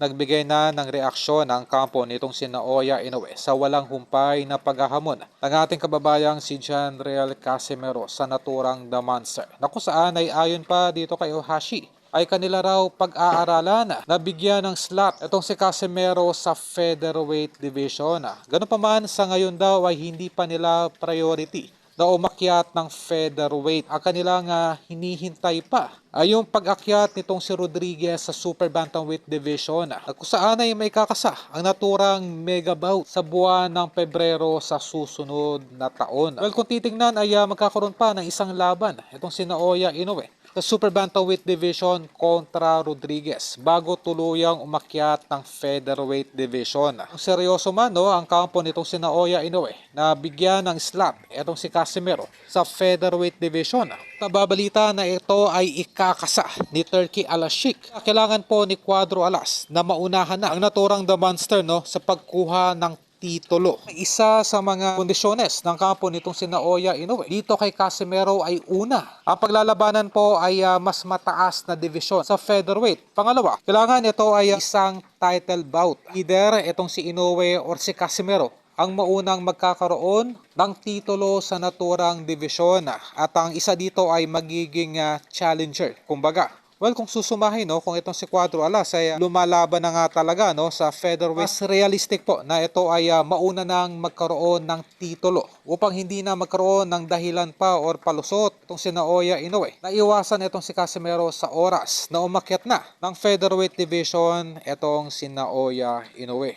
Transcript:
Nagbigay na ng reaksyon ang kampo nitong si Naoya Inoue sa walang humpay na paghahamon ng ating kababayang si Janriel Casimero sa naturang The Monster, na kung saan ay ayon pa dito kay Ohashi ay kanila raw pag-aaralan na bigyan ng slap itong si Casimero sa featherweight division. Ganun pa man, sa ngayon daw ay hindi pa nila priority na umakyat ng featherweight. Ang kanilang hinihintay pa ay yung pag-akyat nitong si Rodriguez sa super bantamweight division, kung saan ay may kakasa ang naturang mega bout sa buwan ng Pebrero sa susunod na taon. Well, kung titingnan ay magkakaroon pa ng isang laban itong si Naoya Inoue sa super bantamweight division kontra Rodriguez bago tuluyang umakyat ng featherweight division. Ang seryoso man ang kampo nitong si Naoya Inoue na bigyan ng slap itong si Casimero sa featherweight division. Nababalita na ito ay ikakasa ni Turki Al-Sheikh. Kailangan po ni Cuadro Alas na maunahan na ang naturang The Monster sa pagkuha ng titulo. Isa sa mga kondisyones ng kampo nitong si Naoya Inoue dito kay Casimero ay una, ang paglalabanan po ay mas mataas na division sa featherweight. Pangalawa, kailangan ito ay isang title bout. Either itong si Inoue or si Casimero ang maunang magkakaroon ng titulo sa naturang division, at ang isa dito ay magiging challenger. Kumbaga, well, kung susumahin kung itong si Cuadro Alas ay lumalaban na nga talaga sa featherweight, mas realistic po na ito ay mauna nang magkaroon ng titulo upang hindi na magkaroon ng dahilan pa or palusot itong si Naoya Inoue. Naiwasan itong si Casimero sa oras na umakyat na ng featherweight division itong si Naoya Inoue.